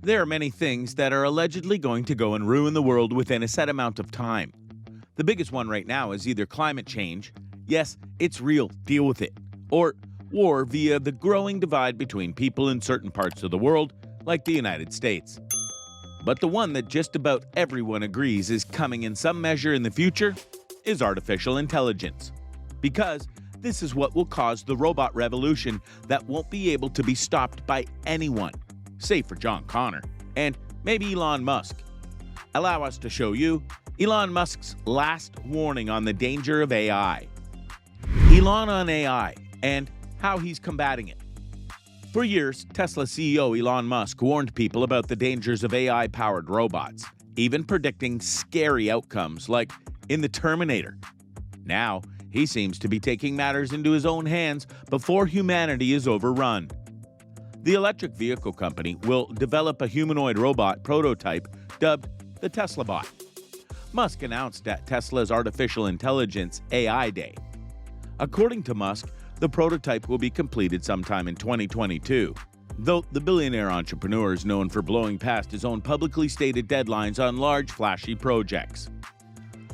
There are many things that are allegedly going to go and ruin the world within a set amount of time. The biggest one right now is either climate change, yes, it's real, deal with it, or war via the growing divide between people in certain parts of the world, like the United States. But the one that just about everyone agrees is coming in some measure in the future is artificial intelligence. Because this is what will cause the robot revolution that won't be able to be stopped by anyone, save for John Connor and maybe Elon Musk. Allow us to show you Elon Musk's last warning on the danger of AI. Elon on AI and how he's combating it. For years, Tesla CEO Elon Musk warned people about the dangers of AI-powered robots, even predicting scary outcomes like in the Terminator. Now, he seems to be taking matters into his own hands before humanity is overrun. The electric vehicle company will develop a humanoid robot prototype dubbed the Tesla Bot. Musk announced at Tesla's Artificial Intelligence AI Day. According to Musk, the prototype will be completed sometime in 2022, though the billionaire entrepreneur is known for blowing past his own publicly stated deadlines on large, flashy projects.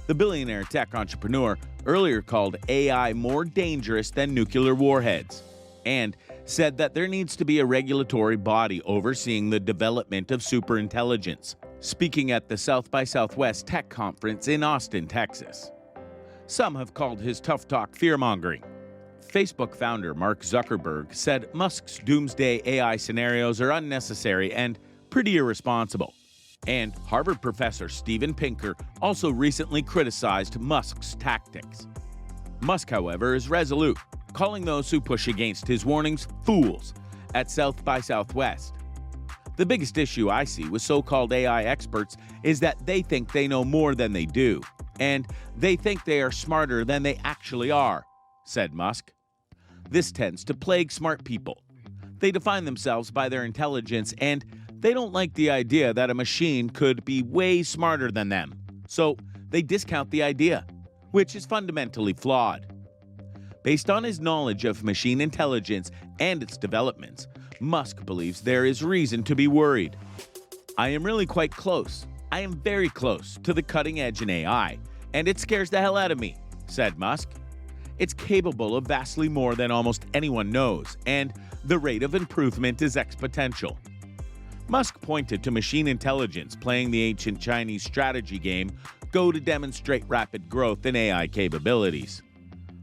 The billionaire tech entrepreneur earlier called AI more dangerous than nuclear warheads, and said that there needs to be a regulatory body overseeing the development of superintelligence, speaking at the South by Southwest Tech Conference in Austin, Texas. Some have called his tough talk fear-mongering. Facebook founder Mark Zuckerberg said Musk's doomsday AI scenarios are unnecessary and pretty irresponsible. And Harvard professor Steven Pinker also recently criticized Musk's tactics. Musk, however, is resolute, calling those who push against his warnings fools at South by Southwest. The biggest issue I see with so-called AI experts is that they think they know more than they do, and they think they are smarter than they actually are, said Musk. This tends to plague smart people. They define themselves by their intelligence, and they don't like the idea that a machine could be way smarter than them, so they discount the idea, which is fundamentally flawed. Based on his knowledge of machine intelligence and its developments, Musk believes there is reason to be worried. I am really quite close. I am very close to the cutting edge in AI, and it scares the hell out of me, said Musk. It's capable of vastly more than almost anyone knows, and the rate of improvement is exponential. Musk pointed to machine intelligence playing the ancient Chinese strategy game Go to demonstrate rapid growth in AI capabilities.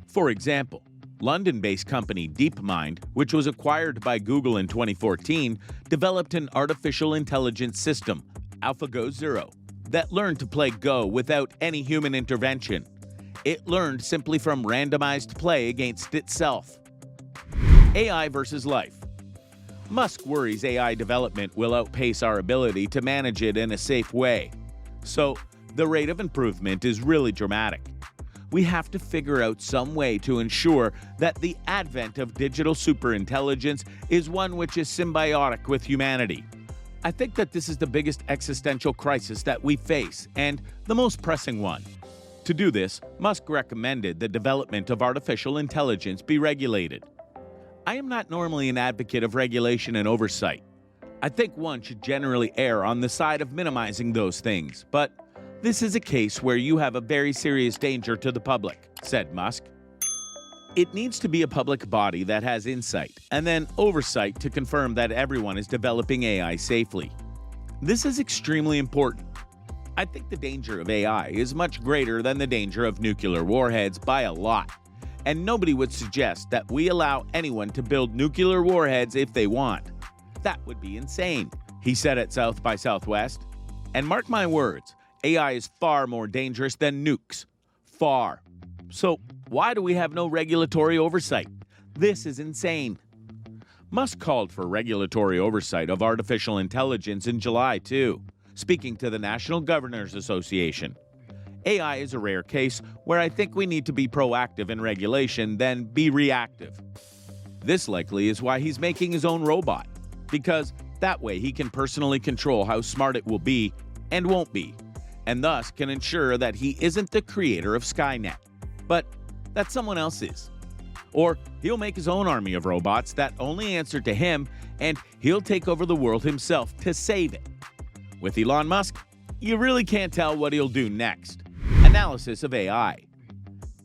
For example, London-based company DeepMind, which was acquired by Google in 2014, developed an artificial intelligence system, AlphaGo Zero, that learned to play Go without any human intervention. It learned simply from randomized play against itself. AI versus life. Musk worries AI development will outpace our ability to manage it in a safe way. So, the rate of improvement is really dramatic. We have to figure out some way to ensure that the advent of digital superintelligence is one which is symbiotic with humanity. I think that this is the biggest existential crisis that we face, and the most pressing one. To do this, Musk recommended the development of artificial intelligence be regulated. I am not normally an advocate of regulation and oversight. I think one should generally err on the side of minimizing those things, but this is a case where you have a very serious danger to the public, said Musk. It needs to be a public body that has insight, and then oversight to confirm that everyone is developing AI safely. This is extremely important. I think the danger of AI is much greater than the danger of nuclear warheads by a lot, and nobody would suggest that we allow anyone to build nuclear warheads if they want. That would be insane, he said at South by Southwest. And mark my words, AI is far more dangerous than nukes. Far. So why do we have no regulatory oversight? This is insane. Musk called for regulatory oversight of artificial intelligence in July, too, speaking to the National Governors Association. AI is a rare case where I think we need to be proactive in regulation than be reactive. This likely is why he's making his own robot, because that way he can personally control how smart it will be and won't be, and thus can ensure that he isn't the creator of Skynet, but that someone else is. Or he'll make his own army of robots that only answer to him, and he'll take over the world himself to save it. With Elon Musk, you really can't tell what he'll do next. Analysis of AI.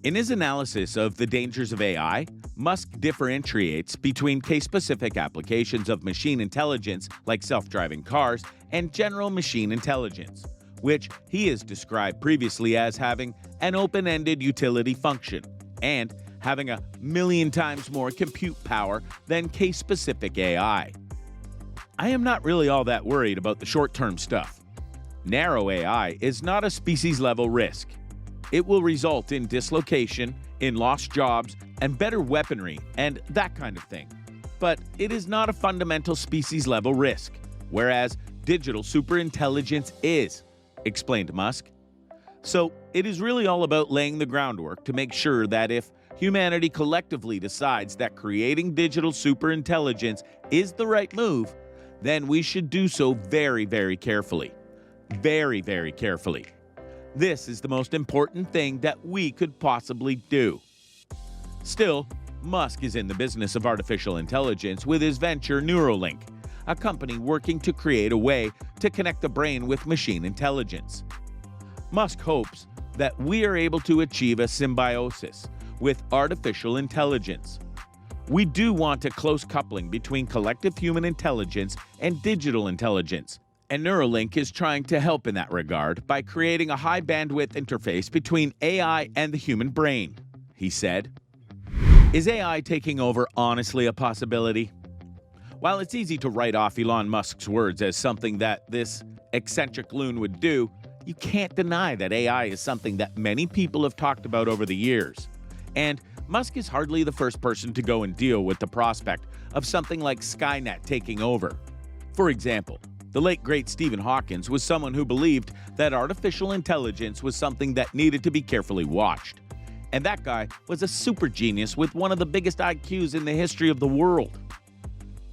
In his analysis of the dangers of AI, Musk differentiates between case-specific applications of machine intelligence like self-driving cars and general machine intelligence, which he has described previously as having an open-ended utility function and having 1,000,000 times more compute power than case-specific AI. I am not really all that worried about the short-term stuff. Narrow AI is not a species-level risk. It will result in dislocation, in lost jobs, and better weaponry, and that kind of thing. But it is not a fundamental species-level risk, whereas digital superintelligence is, explained Musk. So it is really all about laying the groundwork to make sure that if humanity collectively decides that creating digital superintelligence is the right move, then we should do so very, very carefully. Very, very carefully. This is the most important thing that we could possibly do. Still, Musk is in the business of artificial intelligence with his venture Neuralink, a company working to create a way to connect the brain with machine intelligence. Musk hopes that we are able to achieve a symbiosis with artificial intelligence. We do want a close coupling between collective human intelligence and digital intelligence, and Neuralink is trying to help in that regard by creating a high-bandwidth interface between AI and the human brain, he said. Is AI taking over honestly a possibility? While it's easy to write off Elon Musk's words as something that this eccentric loon would do, you can't deny that AI is something that many people have talked about over the years. And Musk is hardly the first person to go and deal with the prospect of something like Skynet taking over. For example, the late great Stephen Hawking was someone who believed that artificial intelligence was something that needed to be carefully watched. And that guy was a super genius with one of the biggest IQs in the history of the world.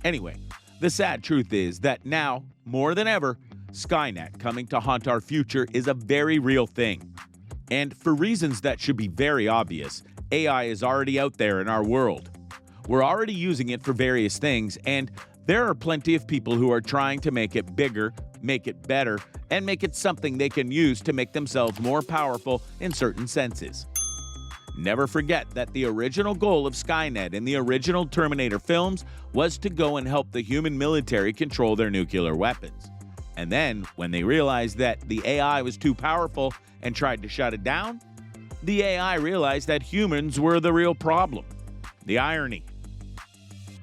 Anyway, the sad truth is that now, more than ever, Skynet coming to haunt our future is a very real thing. And for reasons that should be very obvious, AI is already out there in our world. We're already using it for various things, and there are plenty of people who are trying to make it bigger, make it better, and make it something they can use to make themselves more powerful in certain senses. Never forget that the original goal of Skynet in the original Terminator films was to go and help the human military control their nuclear weapons. And then, when they realized that the AI was too powerful and tried to shut it down, the AI realized that humans were the real problem. The irony.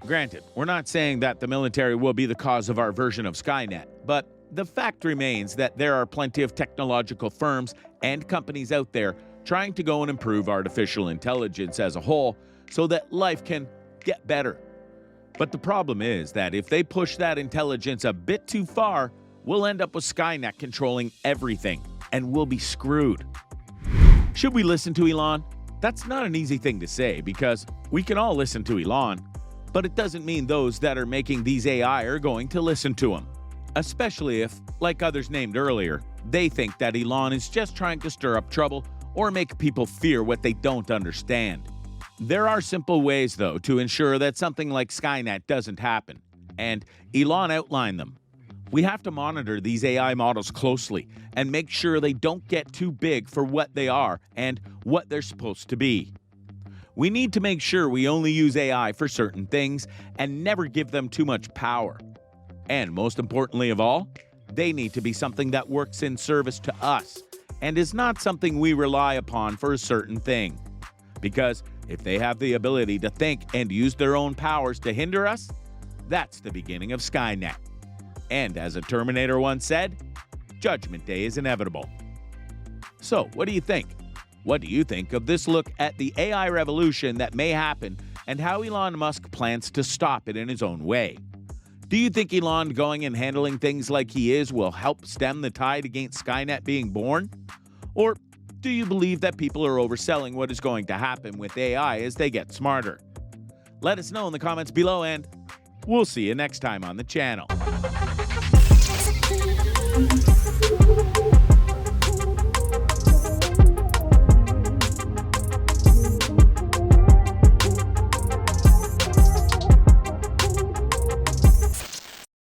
Granted, we're not saying that the military will be the cause of our version of Skynet, but the fact remains that there are plenty of technological firms and companies out there trying to go and improve artificial intelligence as a whole so that life can get better. But the problem is that if they push that intelligence a bit too far, we'll end up with Skynet controlling everything, and we'll be screwed. Should we listen to Elon? That's not an easy thing to say because we can all listen to Elon, but it doesn't mean those that are making these AI are going to listen to him. Especially if, like others named earlier, they think that Elon is just trying to stir up trouble or make people fear what they don't understand. There are simple ways, though, to ensure that something like Skynet doesn't happen, and Elon outlined them. We have to monitor these AI models closely and make sure they don't get too big for what they are and what they're supposed to be. We need to make sure we only use AI for certain things and never give them too much power. And most importantly of all, they need to be something that works in service to us and is not something we rely upon for a certain thing. Because if they have the ability to think and use their own powers to hinder us, that's the beginning of Skynet. And as a Terminator once said, Judgment Day is inevitable. So, what do you think? What do you think of this look at the AI revolution that may happen and how Elon Musk plans to stop it in his own way? Do you think Elon going and handling things like he is will help stem the tide against Skynet being born? Or do you believe that people are overselling what is going to happen with AI as they get smarter? Let us know in the comments below, and we'll see you next time on the channel.